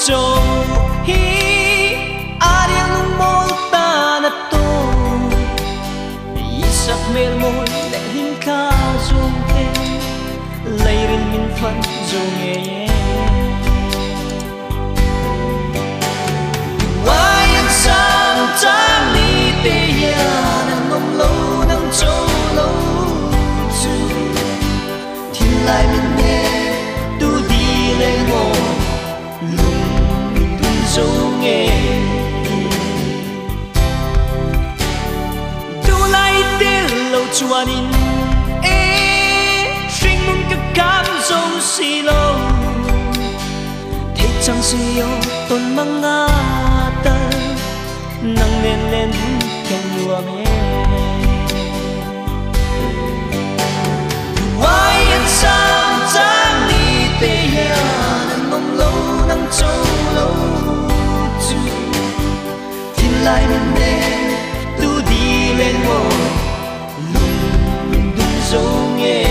châu hi ariang mol ta na to isak mel mol le hin ka zum he leirin min fan zum ye wayan sang tang ni te ya nang ngom lo nang châu lo chu thiên lai min nghe tu đi lên ngồi dấu nghe tu lại tiếng lâu chuanin sinh mong các cam dấu xì lâu thế chẳng xì yo tôn mang ngã ta nang lên lên kèn lùa mẹ why anh sang trang đi tê ya nang mong lâu nang châu lâu lại mình nè tu đi lên ngồi lùng đun dấu nghe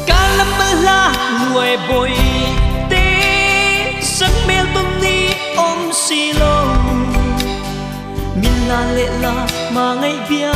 cả lâm la nuôi bồi xì lô min la lệ la mà ngày bia